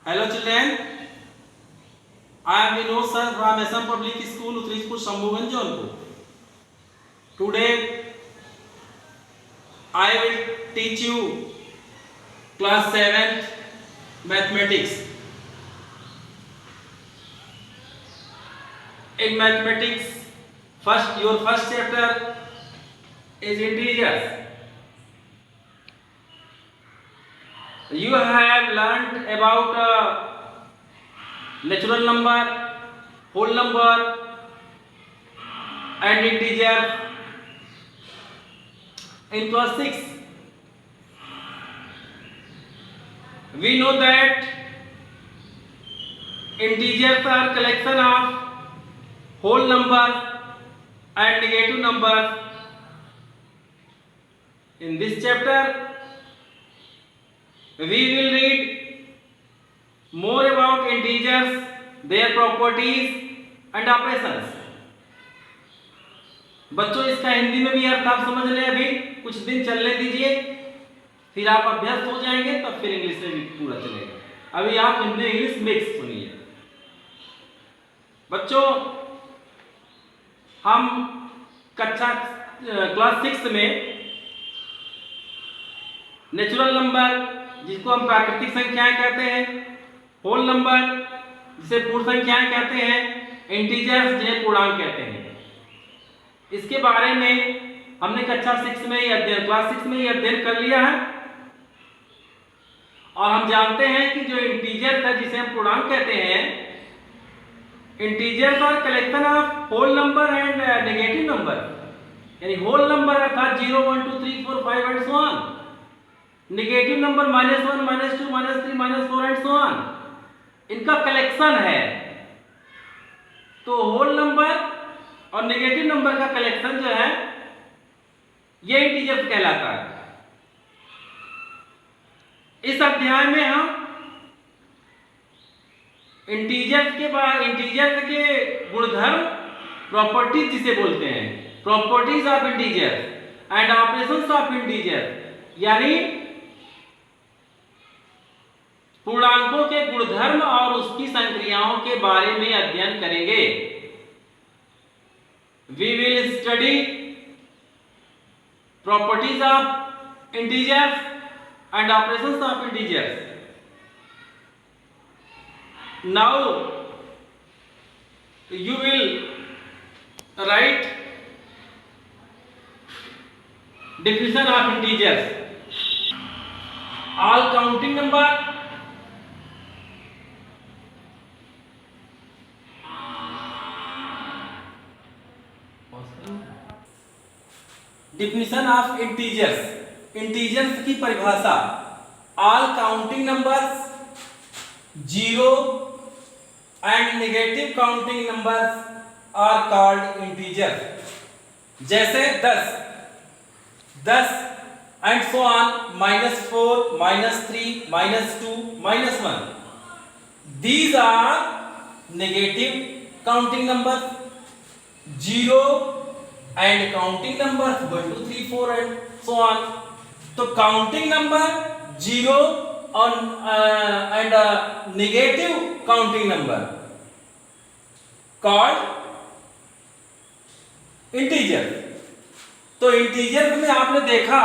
Hello children, I am Vinod sir from Assam Public School, Utrijpur, Shambhuganj, Jaunpur. Today I will teach you class 7th mathematics. In mathematics, your first chapter is integers. You have learnt about natural number, whole number and integer in class 6. We know that integers are collection of whole numbers and negative numbers. In this chapter we will read more about integers, their properties and operations. बच्चों इसका हिंदी में भी अर्थ आप समझ लें, अभी कुछ दिन चलने दीजिए, फिर आप अभ्यस्त हो जाएंगे, तब फिर इंग्लिश में भी पूरा चलेगा। अभी आप हिंदी इंग्लिश मिक्स सुनिए। बच्चों हम कक्षा क्लास 6 में नेचुरल नंबर जिसको हम प्राकृतिक संख्याएं कहते हैं, होल नंबर जिसे पूर्ण संख्याएं कहते हैं, इंटीजर्स जिन्हें पूर्णांक कहते हैं, इसके बारे में हमने कक्षा 6 में ही अध्ययन क्लास 6 में ही अध्ययन कर लिया है। और हम जानते हैं कि जो इंटीजर है जिसे हम पूर्णांक कहते हैं, integers are collection of whole number and negative number, यानी होल नंबर अर्थात 0 1 2 3 4 5 and so on, negative number -1 -2 -3 -4 and so on, इनका कलेक्शन है। तो होल नंबर और नेगेटिव नंबर का कलेक्शन जो है ये इंटीजर्स कहलाता है। इस अध्याय में हम इंटीजर्स के गुणधर्म, प्रॉपर्टीज जिसे बोलते हैं, properties of integers and operations of integers, यानी पूर्णांकों के गुणधर्म और उसकी संक्रियाओं के बारे में अध्ययन करेंगे। We will study properties of integers and operations of integers. Now you will write definition of integers. All counting number definition of integers, integers की परिभाषा। All counting numbers, zero and negative counting numbers are called integer. जैसे 10 and so on, -4 -3 -2 -1, these are negative counting number. Zero and counting numbers 1 2 3 4 and so on. तो counting number 0 and negative counting number called integer. तो integer में आपने देखा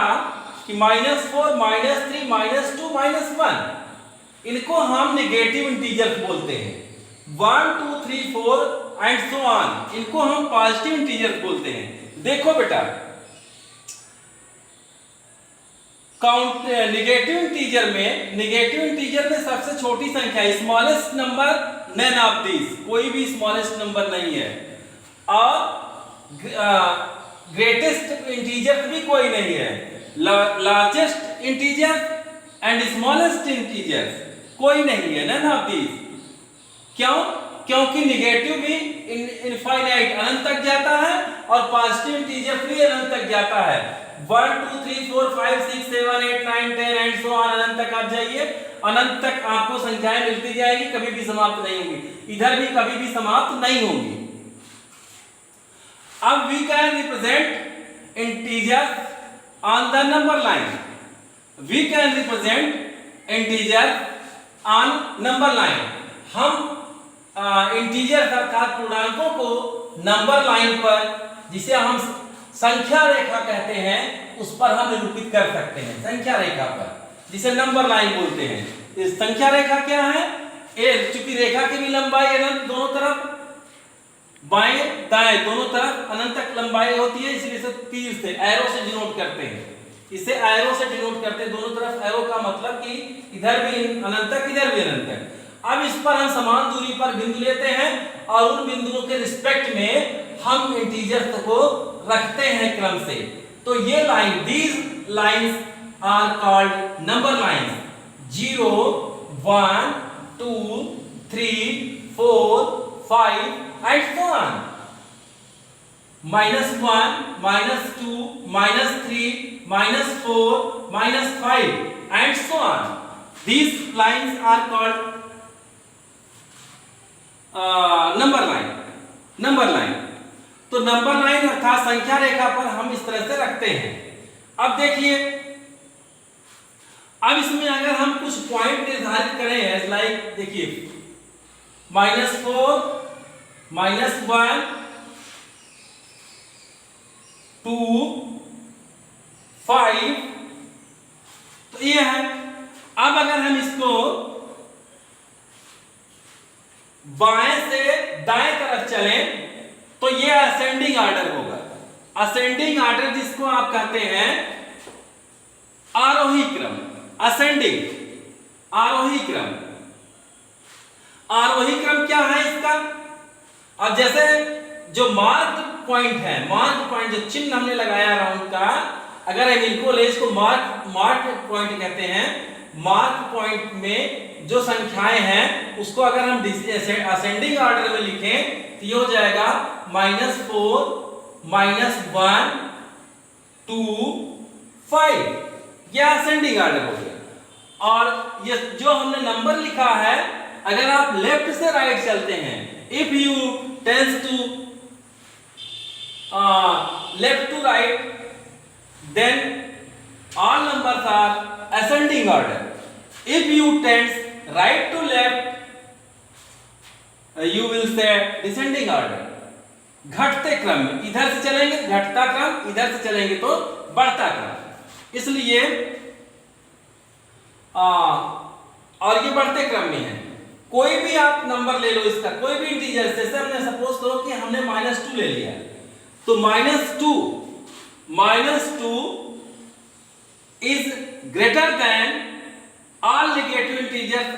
कि -4 -3 -2 -1, इनको हम negative integer बोलते हैं। 1 2 3 4 एंड सो ऑन, इनको हम पॉजिटिव इंटीजर बोलते हैं। देखो बेटा, काउंट नेगेटिव इंटीजर में सबसे छोटी संख्या, smallest number none of these, कोई भी स्मॉलेस्ट नंबर नहीं है, और ग्रेटेस्ट इंटीजर भी कोई नहीं है। Largest integer and smallest integer कोई नहीं है, नन ऑफ दीज। क्यों? क्योंकि नेगेटिव भी इनफाइनाइट, अनंत तक जाता है, और पॉजिटिव इंटीजर भी अनंत तक जाता है। 1 2 3 4 5 6 7 8 9 10 एंड सो ऑन, अनंत तक आप जाइए, अनंत तक आपको संख्याएं मिलती जाएगी, कभी भी समाप्त नहीं होंगी, इधर भी कभी भी समाप्त नहीं होंगी। अब we can represent integer on the number line, we can represent integer on number line, हम इंटीजर अर्थात पूर्णांकों को नंबर लाइन पर, जिसे हम संख्या रेखा कहते हैं, उस पर हम निरूपित कर सकते हैं। संख्या रेखा पर, जिसे नंबर लाइन बोलते हैं। इस संख्या रेखा क्या है? चूंकि रेखा की भी लंबाई अनंत दोनों तरफ, बाएं दाएं दोनों तरफ अनंत तक लंबाई होती है, इसलिए इसे तीर से, एरो से डिनोट करते हैं। इसे एरो से डिनोट करते हैं, दोनों तरफ एरो का मतलब कि इधर भी अनंत तक, इधर भी अनंत तक। अब इस पर हम समान दूरी पर बिंदु लेते हैं और उन बिंदुओं के रिस्पेक्ट में हम इंटीजर्स को रखते हैं क्रम से। तो ये line, these lines are called number lines. 0 1 2 3 4 5 and so on. -1 -2 -3 -4 -5 and so on. These lines are called number line. Number line, तो नंबर लाइन अर्थात संख्या रेखा पर हम इस तरह से रखते हैं। अब देखिए, अब इसमें अगर हम कुछ पॉइंट निर्धारित करें, लाइक देखिए -4 -1 2 5, तो ये है। अब अगर हम इसको बाएं से दाएं तरफ चलें तो ये असेंडिंग ऑर्डर होगा। असेंडिंग ऑर्डर जिसको आप कहते हैं आरोही क्रम, असेंडिंग, आरोही क्रम। आरोही क्रम क्या है इसका? अब जैसे जो मार्क पॉइंट है, मार्क पॉइंट जो चिन्ह हमने लगाया राउंड का, अगर हम इनको ले, इसको मार्क पॉइंट कहते हैं। मार्क पॉइंट में जो संख्याएं हैं उसको अगर हम असेंडिंग ऑर्डर में लिखें तो ये हो जाएगा -4 -1 2 5, यह असेंडिंग ऑर्डर हो गया। और ये जो हमने नंबर लिखा है, अगर आप लेफ्ट से राइट चलते हैं, if you tends to left to right, then all numbers are ascending order. If you tend right to left, you will say descending order. घटते क्रम में, इधर से चलेंगे घटता क्रम, इधर से चलेंगे तो बढ़ता क्रम। इसलिए और ये बढ़ते क्रम में है। कोई भी आप नंबर ले लो इसका, कोई भी इंटीजर, जैसे हमने सपोज करो कि हमने -2 ले लिया, तो -2 is greater than all negative integers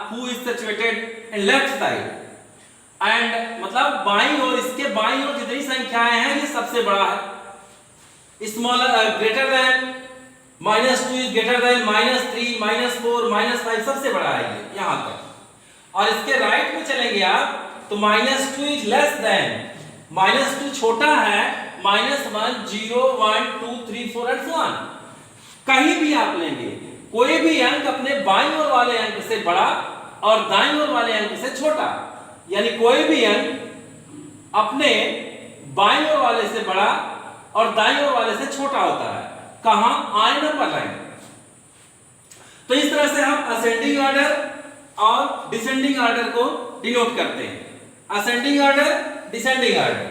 who is situated in left side, and मतलब बाईं ओर, इसके बाईं ओर जितनी संख्याएं हैं ये सबसे बड़ा है। Smaller greater than -2 is greater than -3 -4 -5, सबसे बड़ा है ये यहां तक। और इसके राइट में चलेंगे आप तो -2 इज लेस देन, -2 छोटा है -1 0 1 2 3 4 and so on। कहीं भी आप लेंगे, कोई भी अंक अपने बाईं ओर वाले अंक से बड़ा और दाईं ओर वाले अंक से छोटा, यानी कोई भी अंक अपने बाईं ओर वाले से बड़ा और दाईं ओर वाले से छोटा होता है। कहां? On number line. तो इस तरह से हम असेंडिंग ऑर्डर और डिसेंडिंग ऑर्डर को डिनोट करते हैं। Ascending order, descending order.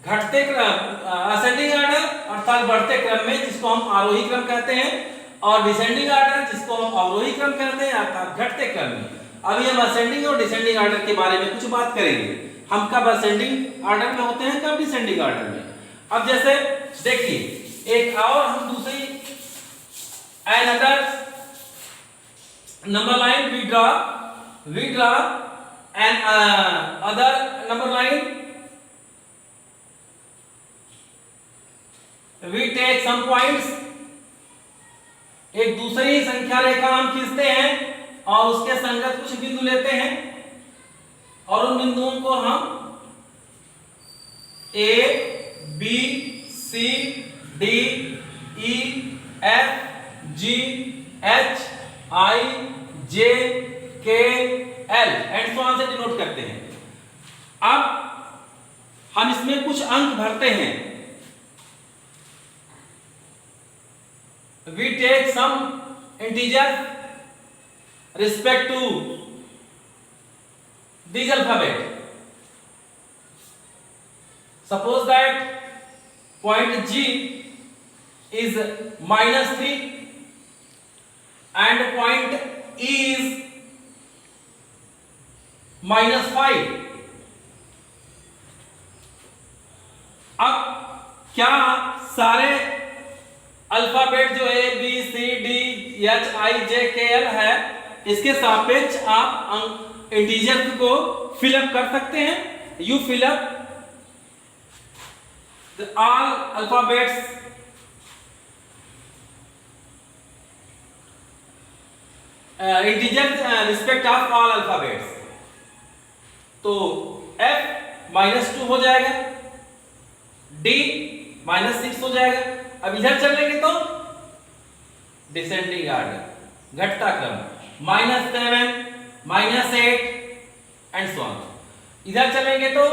घटते क्रम असेंडिंग ऑर्डर अर्थात बढ़ते क्रम में, जिसको हम आरोही क्रम कहते हैं, और डिसेंडिंग ऑर्डर जिसको हम अवरोही क्रम कहते हैं अर्थात घटते क्रम में। अभी हम असेंडिंग और डिसेंडिंग ऑर्डर के बारे में कुछ बात करेंगे। हम कब असेंडिंग ऑर्डर में होते हैं, कब डिसेंडिंग ऑर्डर में। अब जैसे देखिए, एक और हम दूसरी another number line we draw an other number line, we take some points, एक दूसरी संख्या रेखा हम खींचते हैं और उसके संगत कुछ बिंदु लेते हैं और उन बिंदुओं को हम A B C D E F G H I J K L and so on से डिनोट करते हैं। अब हम इसमें कुछ अंक भरते हैं। We take some integer respect to these alphabet. Suppose that point G is -3 and point E is -5. अब क्या सारे अल्फाबेट जो A B C D H I J K L है इसके सापेक्ष आप इंटीजर को फिलअप कर सकते हैं? You fill up all alphabets integer respect of all alphabets. तो F -2 हो जाएगा, D -6 हो जाएगा. अब इधर चलेंगे तो डिसेंडिंग ऑर्डर, घटता क्रम, -7 -8 एंड सो ऑन. इधर चलेंगे तो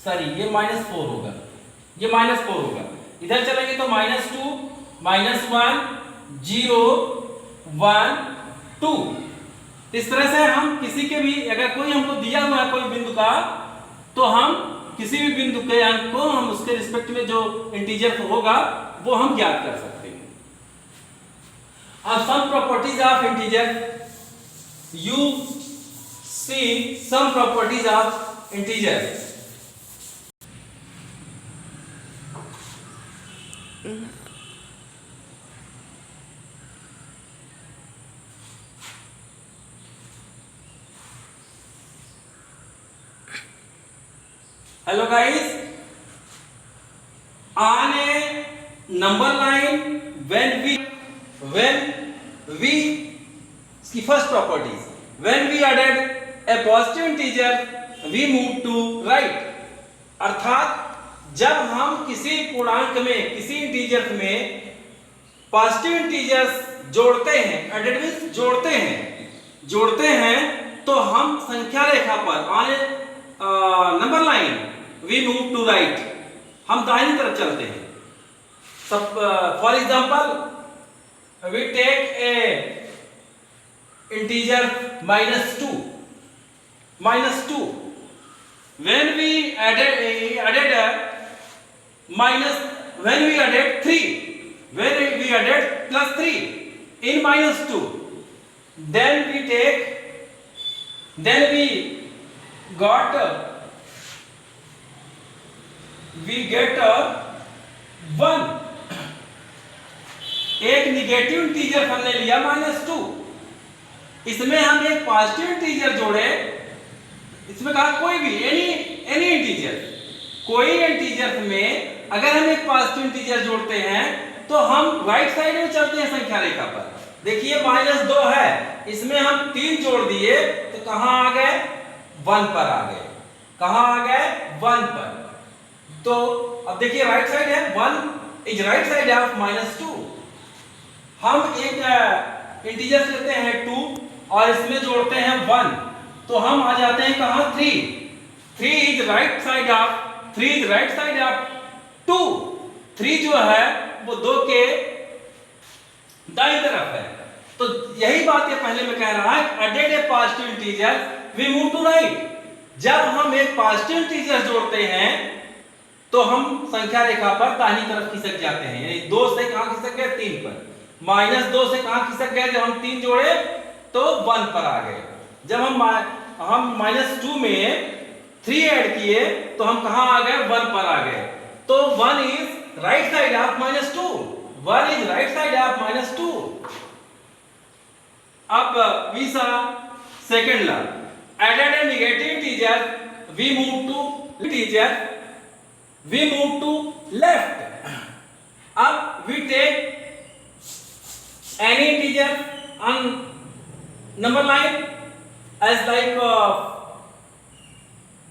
ये -4 होगा, ये -4 होगा. इधर चलेंगे तो -2 -1 0 1 2. इस तरह से हम किसी के भी अगर कोई हमको दिया हुआ है कोई बिंदु का तो हम किसी भी बिंदु के अंक को हम उसके रिस्पेक्ट में जो इंटीजर होगा वो हम ज्ञात कर सकते हैं. अब some properties of integer, you see some properties of integer. Hello guys, on a number line when we की first properties, when we added a positive integer we move to right. अर्थात जब हम किसी पूर्णांक में किसी इंटीजर में positive integers जोड़ते हैं, एडेड मींस जोड़ते हैं तो हम संख्या रेखा पर on a number line we move to right, हम दाहिनी तरफ चलते हैं. सब for example we take a integer -2 when we added +3 in -2, then we get 1. एक निगेटिव इंटीजर हमने लिया -2, इसमें हम एक पॉजिटिव इंटीजर जोड़े. इसमें कहा कोई भी एनी इंटीजर, कोई इंटीजर में अगर हम एक पॉजिटिव इंटीजर जोड़ते हैं तो हम राइट साइड में चलते हैं संख्या रेखा पर. देखिए -2 है, इसमें हम 3 जोड़ दिए तो कहां आ गए? 1 पर आ गए. कहां आ गए? 1 पर. तो अब देखिए राइट साइड है, 1 इज राइट साइड ऑफ -2. हम एक इंटीजर लेते हैं 2 और इसमें जोड़ते हैं 1 तो हम आ जाते हैं कहां? 3 इज राइट साइड ऑफ 2. 3 जो है वो 2 के दाईं तरफ है. तो यही बात ये पहले में कह रहा है, added a positive integer we move to right. जब हम एक पॉजिटिव इंटीजर जोड़ते हैं तो हम संख्या रेखा पर दाहिनी तरफ खिसक जाते हैं. यानी 2 से कहां खिसक गए? 3 पर. -2 से कहां खिसक गए? जब हम 3 जोड़े तो 1 पर आ गए. जब हम -2 में 3 ऐड किए तो हम कहां आ गए? 1 पर आ गए. तो 1 is right side of -2. 1 is right side of -2. अब we saw second law, added a negative integer we move to left. अब we take any integer on number line as like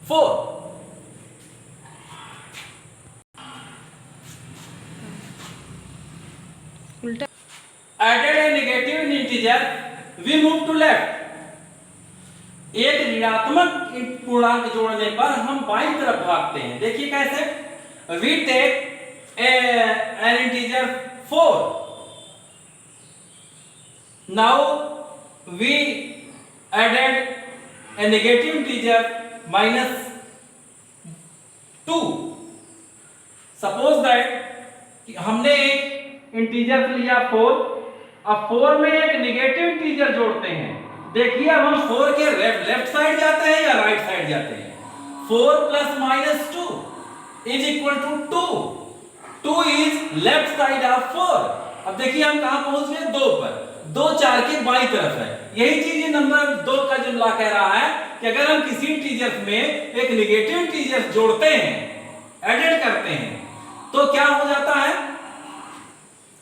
4. Added a negative integer we move to left. एक ऋणात्मक पूर्णांक जोड़ने पर हम बाईं तरफ भागते हैं. देखिए कैसे? we take an integer 4 now we added a negative integer minus 2. Suppose that हमने एक इंटीजर लिया 4, अब 4 में एक नेगेटिव इंटीजर जोड़ते हैं। देखिए अब हम 4 के लेफ्ट साइड जाते हैं या राइट साइड जाते हैं। 4 plus minus 2 is equal to 2। 2 is left side of 4। अब देखिए हम कहां पहुंच गए 2 पर। 2 4 के बाईं तरफ है। यही चीज ये नंबर 2 का जुमला कह रहा है कि अगर हम किसी इंटीजर में एक नेगेटिव इंटीजर जोड़ते हैं, एडेड करते हैं, तो क्या हो जाता है?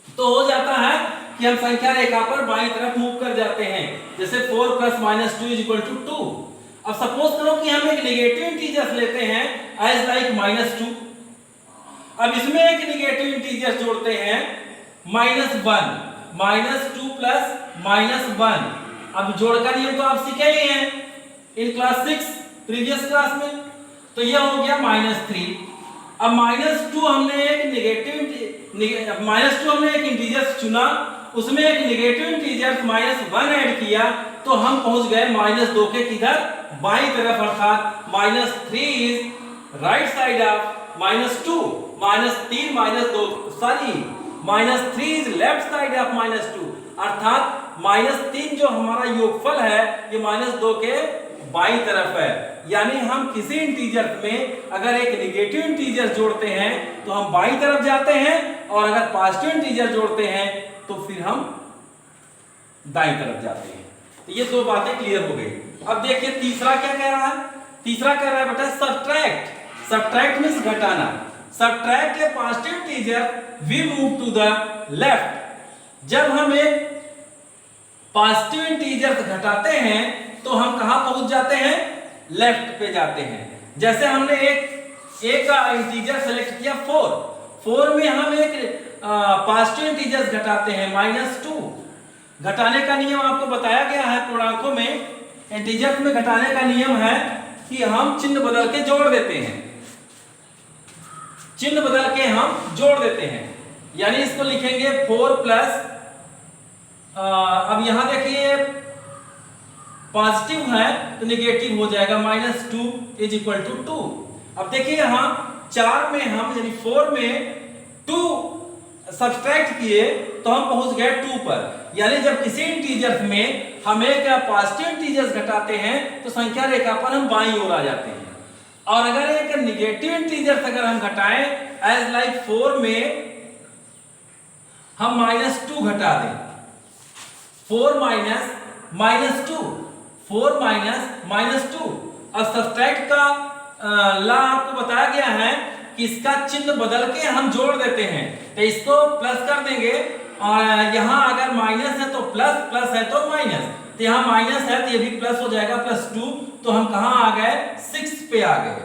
तो हो जाता है कि हम संख्या रेखा पर बाईं तरफ मूव कर जाते हैं। जैसे 4 plus minus 2 is equal to 2। अब सपोज करो कि हम एक नेगेटिव इंटीजर लेते हैं एज लाइक माइनस 2। अब इसमें एक नेगेटिव इंटीजर जोड़ते हैं माइनस 1। Minus 2 plus minus 1। अब जोड़ का नियम तो आप सीखे ही हैं इन क्लास 6 प्रीवियस क्लास में। तो यह हो गया माइनस 3। अब माइनस 2 हमने एक इंटीजर चुना, उसमें एक नेगेटिव इंटीजर माइनस 1 ऐड किया, तो हम पहुंच गए माइनस 2 के किधर? बाईं तरफ, अर्थात minus 3 is right side of minus 2। Minus 3 minus 2 sorry minus 3 is left side of minus 2, अर्थात माइनस 3 जो हमारा योगफल है ये माइनस 2 के बाईं तरफ है। यानी हम किसी इंटीजर में अगर एक नेगेटिव इंटीजर जोड़ते हैं तो हम बाईं तरफ जाते हैं, और अगर पॉजिटिव इंटीजर जोड़ते हैं तो फिर हम दाईं तरफ जाते हैं। तो ये दो बातें क्लियर हो गई। अब देखिए तीसरा क्या कह रहा है? तीसरा कह रहा है बेटा सब्ट्रैक्ट। सब्ट्रैक्ट मींस घटाना। Subtract a positive integer we move to the left. जब हम एक पॉजिटिव इंटीजर घटाते हैं तो हम कहां पहुंच जाते हैं? लेफ्ट पे जाते हैं। जैसे हमने एक इंटीजर सेलेक्ट किया 4। 4 में हम एक पॉजिटिव इंटीजर्स घटाते हैं माइनस 2। घटाने का नियम आपको बताया गया है पूर्णांकों में। इंटीजर्स में घटाने का नियम है कि हम चिन्ह बदल के जोड़ देते हैं। चिन्ह बदल के हम जोड़ देते हैं, यानी इसको लिखेंगे 4 प्लस अब यहां देखिए पॉजिटिव है तो नेगेटिव हो जाएगा माइनस 2 इज इक्वल टू 2। अब देखिए यहां 4 में हम यानी 4 में 2 सब्ट्रैक्ट किए तो हम पहुंच गए 2 पर। यानी जब किसी इंटीजर में हम एक पॉजिटिव इंटीजर घटाते हैं तो संख्या रेखा पर हम बाईं ओर आ जाते हैं, और अगर एक नेगेटिव इंटीजर अगर हम घटाएं एज लाइक 4 में हम माइनस 2 घटा दें, 4 माइनस माइनस 2, 4 माइनस माइनस 2। अब सब्ट्रैक्ट का ला आपको बताया गया है कि इसका चिन्ह बदल के हम जोड़ देते हैं। तो इसको प्लस कर देंगे, और यहां अगर माइनस है तो प्लस, प्लस है तो माइनस। तो यहां माइनस है तो ये भी प्लस हो जाएगा +2। तो हम कहां आ गए? 6 पे आ गए।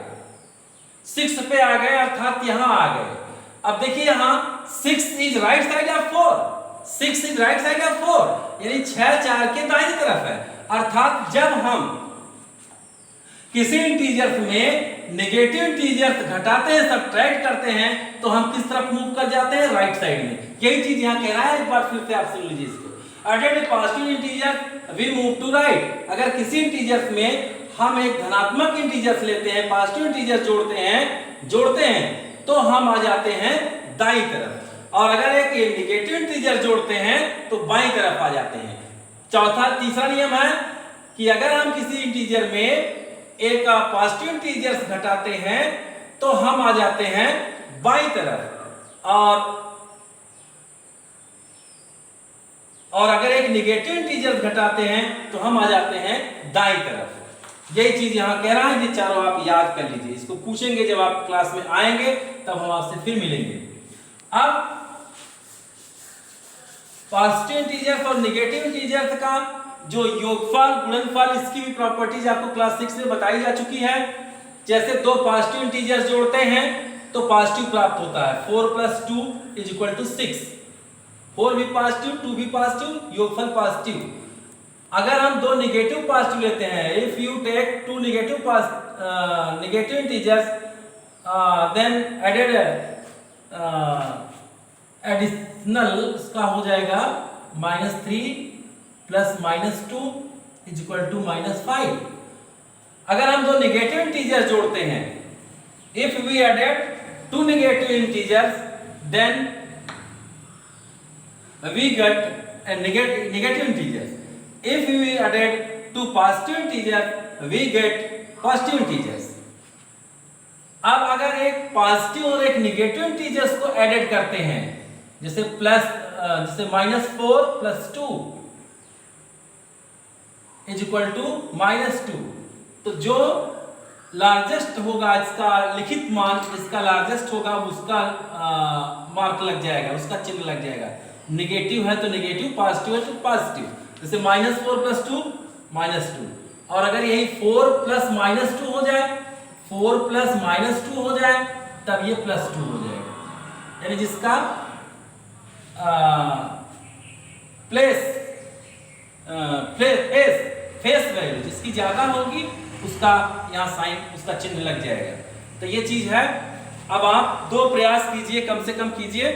6 पे आ गए अर्थात यहां आ गए। अब देखिए यहां 6 is right side of 4। 6 is right side of 4, यानी 6 4 के दाईं तरफ है। अर्थात जब हम किसी इंटीजर में नेगेटिव इंटीजर घटाते हैं, सब्ट्रैक्ट करते हैं, तो हम किस तरफ मूव कर जाते हैं? राइट साइड में। यही चीज यहां कह रहा है। एक बार फिर से आप सुन लीजिए इसको। Added a positive integer we move to right. अगर किसी इंटीजर में हम एक धनात्मक इंटीजर लेते हैं, पॉजिटिव इंटीजर जोड़ते हैं तो हम आ जाते हैं दाईं तरफ, और अगर एक नेगेटिव इंटीजर जोड़ते हैं तो बाईं तरफ आ जाते हैं। तीसरा नियम है कि अगर हम किसी इंटीजर में एक पॉजिटिव इंटीजर घटाते हैं तो हम आ जाते हैं बाईं तरफ, और अगर एक नेगेटिव इंटीजर घटाते हैं तो हम आ जाते हैं दाईं तरफ। यही चीज यहां कह रहा है। ये चारों आप याद कर लीजिए। इसको पूछेंगे जब आप क्लास में आएंगे तब हम आपसे फिर मिलेंगे। अब पॉजिटिव इंटीजर और नेगेटिव इंटीजर का जो योगफल, गुणनफल, इसकी भी प्रॉपर्टीज आपको क्लास 6 में बताई जा चुकी है। जैसे दो पॉजिटिव इंटीजर्स जोड़ते हैं तो पॉजिटिव प्राप्त होता है। 4 + 2 = 6। 4 भी पॉजिटिव, 2 भी पॉजिटिव, योगफल पॉजिटिव। अगर हम दो नेगेटिव पॉजिटिव लेते हैं, if you take 2 negative integers then added additional इसका हो जाएगा -3 प्लस -2 इज इक्वल टू -5। अगर हम दो नेगेटिव इंटीजर जोड़ते हैं, if we added two negative integers then we get negative integers. If we added two positive integer we get positive integers. अब अगर एक पॉजिटिव और एक नेगेटिव इंटीजर्स को एडेड करते हैं, जैसे -4 + 2 इज इक्वल टू -2, तो जो लार्जेस्ट होगा इसका लिखित मान, इसका लार्जेस्ट होगा उसका मार्क लग जाएगा, उसका चिन्ह लग जाएगा। नेगेटिव है तो नेगेटिव, पॉजिटिव है तो पॉजिटिव। जैसे -4 + 2 -2, और अगर यही 4 + -2 हो जाए, 4 + -2 हो जाए, तब ये +2 हो जाएगा। यानी जिसका फेस वैल्यू जिसकी ज्यादा होगी उसका यहाँ साइन, उसका चिन्ह लग जाएगा। तो ये चीज है। अब आप दो प्रयास कीजिए, कम से कम कीजिए।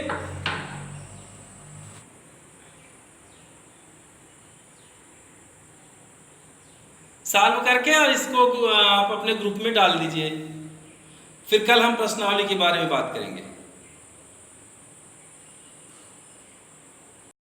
सॉल्व करके और इसको आप अपने ग्रुप में डाल दीजिए। फिर कल हम प्रश्नावली के बारे में बात करेंगे।